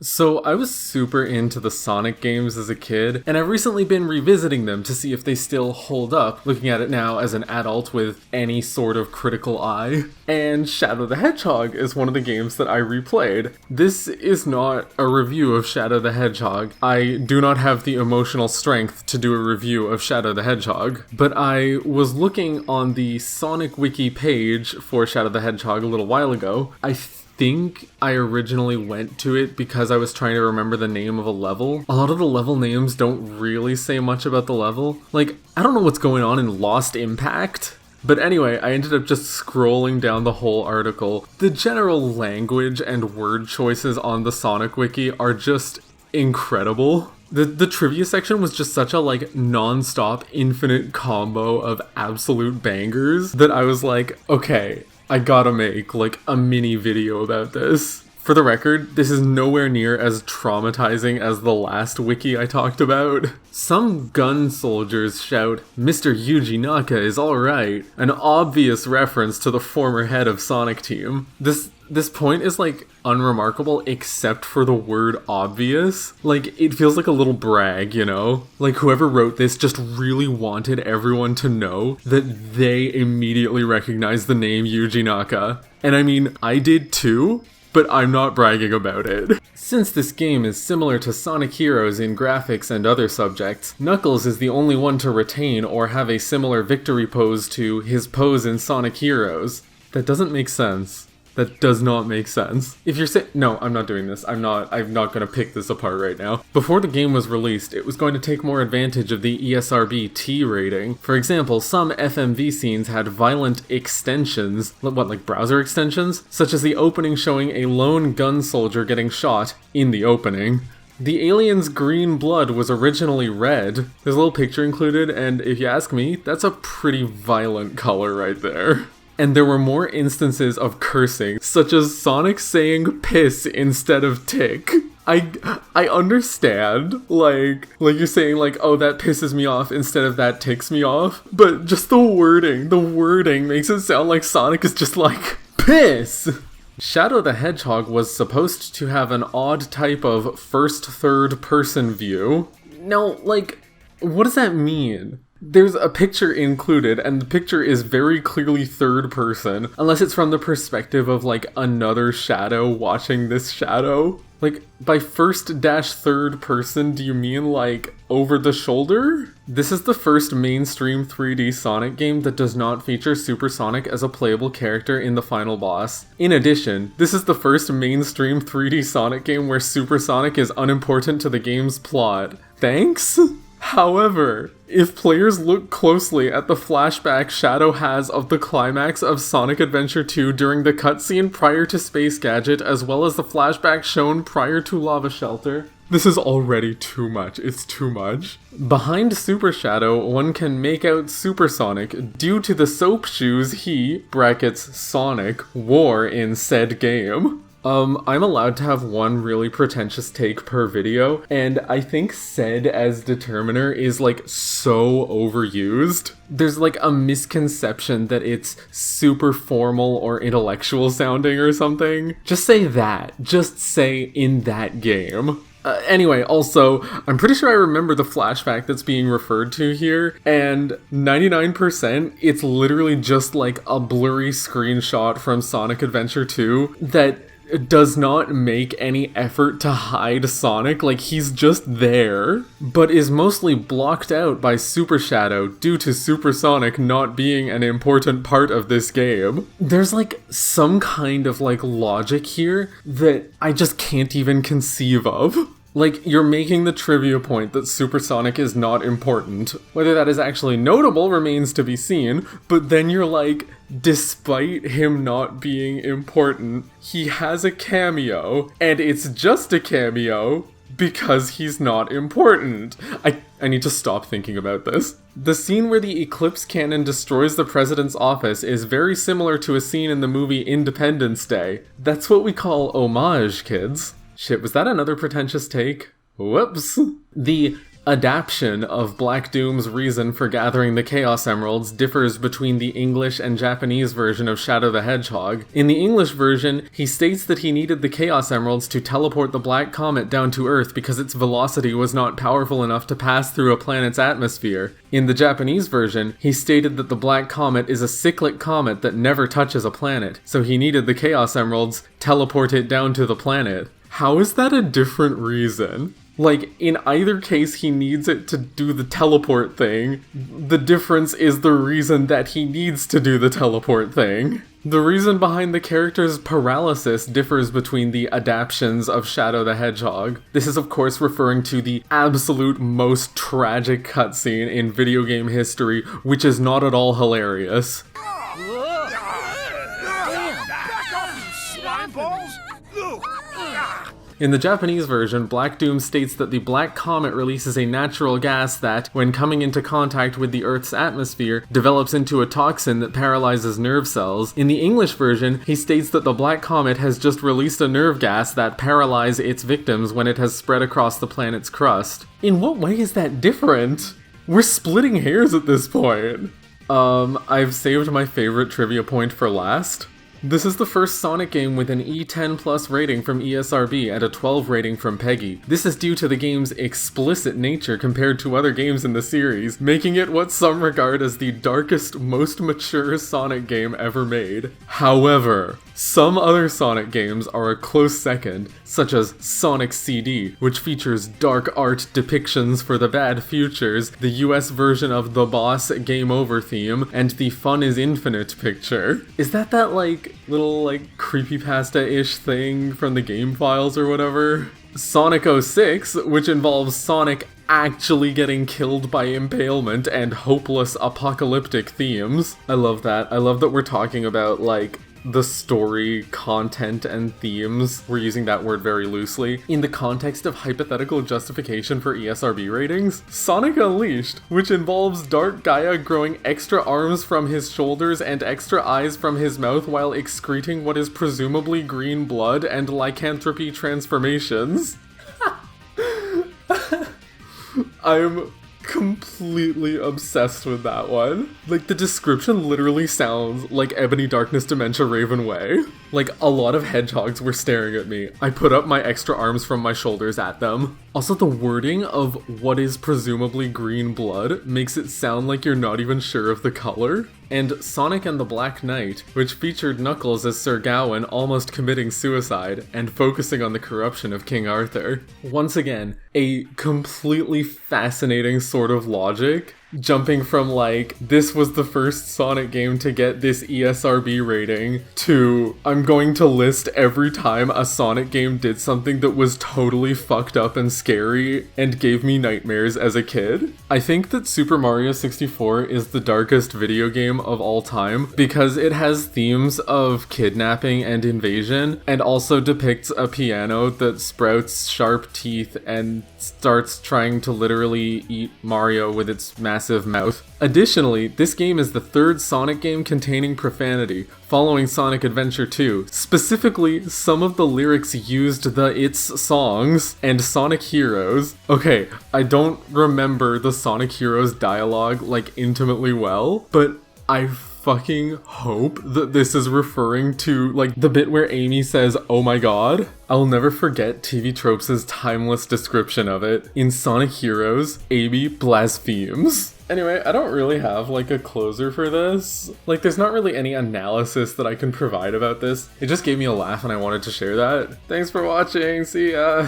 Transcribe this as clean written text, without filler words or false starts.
So I was super into the Sonic games as a kid, and I've recently been revisiting them to see if they still hold up, looking at it now as an adult with any sort of critical eye. And Shadow the Hedgehog is one of the games that I replayed. This is not a review of Shadow the Hedgehog. I do not have the emotional strength to do a review of Shadow the Hedgehog, but I was looking on the Sonic Wiki page for Shadow the Hedgehog a little while ago. I think I originally went to it because I was trying to remember the name of a level. A lot of the level names don't really say much about the level. Like, I don't know what's going on in Lost Impact. But anyway, I ended up just scrolling down the whole article. The general language and word choices on the Sonic Wiki are just incredible. The trivia section was just such a non-stop infinite combo of absolute bangers that I was like, okay, I gotta make a mini video about this. For the record, this is nowhere near as traumatizing as the last wiki I talked about. Some gun soldiers shout, "Mr. Yuji Naka is alright," an obvious reference to the former head of Sonic Team. This point is unremarkable except for the word obvious. It feels like a little brag, you know? Whoever wrote this just really wanted everyone to know that they immediately recognized the name Yuji Naka. And I mean, I did too, but I'm not bragging about it. Since this game is similar to Sonic Heroes in graphics and other subjects, Knuckles is the only one to retain or have a similar victory pose to his pose in Sonic Heroes. That doesn't make sense. That does not make sense. If you're saying, no, I'm not doing this. I'm not gonna pick this apart right now. Before the game was released, it was going to take more advantage of the ESRB T rating. For example, some FMV scenes had violent extensions, browser extensions? Such as the opening showing a lone gun soldier getting shot in the opening. The alien's green blood was originally red. There's a little picture included, and if you ask me, that's a pretty violent color right there. And there were more instances of cursing, such as Sonic saying piss instead of tick. I understand, you're saying oh, that pisses me off instead of that ticks me off, but just the wording makes it sound like Sonic is just piss! Shadow the Hedgehog was supposed to have an odd type of first third person view. Now, what does that mean? There's a picture included, and the picture is very clearly third person, unless it's from the perspective of, another shadow watching this shadow. By first-third person, do you mean, over the shoulder? This is the first mainstream 3D Sonic game that does not feature Super Sonic as a playable character in the final boss. In addition, this is the first mainstream 3D Sonic game where Super Sonic is unimportant to the game's plot. Thanks? However, if players look closely at the flashback Shadow has of the climax of Sonic Adventure 2 during the cutscene prior to Space Gadget, as well as the flashback shown prior to Lava Shelter, this is already too much. It's too much. Behind Super Shadow, one can make out Super Sonic due to the soap shoes he, brackets Sonic, wore in said game. I'm allowed to have one really pretentious take per video, and I think said as determiner is so overused. There's a misconception that it's super formal or intellectual sounding or something. Just say that. Just say in that game. Anyway, also, I'm pretty sure I remember the flashback that's being referred to here, and 99% it's literally just a blurry screenshot from Sonic Adventure 2 that does not make any effort to hide Sonic, he's just there, but is mostly blocked out by Super Shadow due to Super Sonic not being an important part of this game. There's some kind of logic here that I just can't even conceive of. You're making the trivia point that Super Sonic is not important. Whether that is actually notable remains to be seen, but then you're despite him not being important, he has a cameo, and it's just a cameo because he's not important. I need to stop thinking about this. The scene where the Eclipse Cannon destroys the president's office is very similar to a scene in the movie Independence Day. That's what we call homage, kids. Shit, was that another pretentious take? Whoops. The adaptation of Black Doom's reason for gathering the Chaos Emeralds differs between the English and Japanese version of Shadow the Hedgehog. In the English version, he states that he needed the Chaos Emeralds to teleport the Black Comet down to Earth because its velocity was not powerful enough to pass through a planet's atmosphere. In the Japanese version, he stated that the Black Comet is a cyclic comet that never touches a planet, so he needed the Chaos Emeralds teleport it down to the planet. How is that a different reason? Like, in either case, he needs it to do the teleport thing. The difference is the reason that he needs to do the teleport thing. The reason behind the character's paralysis differs between the adaptations of Shadow the Hedgehog. This is of course referring to the absolute most tragic cutscene in video game history, which is not at all hilarious. In the Japanese version, Black Doom states that the Black Comet releases a natural gas that, when coming into contact with the Earth's atmosphere, develops into a toxin that paralyzes nerve cells. In the English version, he states that the Black Comet has just released a nerve gas that paralyzes its victims when it has spread across the planet's crust. In what way is that different? We're splitting hairs at this point. I've saved my favorite trivia point for last. This is the first Sonic game with an E10+ rating from ESRB and a 12 rating from PEGI. This is due to the game's explicit nature compared to other games in the series, making it what some regard as the darkest, most mature Sonic game ever made. However, some other Sonic games are a close second, such as Sonic CD, which features dark art depictions for the bad futures, the US version of the Boss Game Over theme, and the Fun is Infinite picture. Is that little creepypasta-ish thing from the game files or whatever? Sonic 06, which involves Sonic actually getting killed by impalement and hopeless apocalyptic themes. I love that. I love that we're talking about, the story, content, and themes, we're using that word very loosely, in the context of hypothetical justification for ESRB ratings. Sonic Unleashed, which involves Dark Gaia growing extra arms from his shoulders and extra eyes from his mouth while excreting what is presumably green blood and lycanthropy transformations. I'm completely obsessed with that one. The description literally sounds like Ebony Darkness Dementia Raven Way. A lot of hedgehogs were staring at me. I put up my extra arms from my shoulders at them. Also, the wording of what is presumably green blood makes it sound like you're not even sure of the color. And Sonic and the Black Knight, which featured Knuckles as Sir Gawain almost committing suicide and focusing on the corruption of King Arthur. Once again, a completely fascinating sort of logic, jumping from this was the first Sonic game to get this ESRB rating, to I'm going to list every time a Sonic game did something that was totally fucked up and scary and gave me nightmares as a kid. I think that Super Mario 64 is the darkest video game of all time because it has themes of kidnapping and invasion, and also depicts a piano that sprouts sharp teeth and starts trying to literally eat Mario with its massive mouth. Additionally, this game is the third Sonic game containing profanity, following Sonic Adventure 2. Specifically, some of the lyrics used the It's songs and Sonic Heroes. Okay, I don't remember the Sonic Heroes dialogue intimately well, but I fucking hope that this is referring to the bit where Amy says, "Oh my god." I'll never forget TV Tropes' timeless description of it. In Sonic Heroes, Amy blasphemes. Anyway, I don't really have a closer for this. There's not really any analysis that I can provide about this. It just gave me a laugh and I wanted to share that. Thanks for watching, see ya!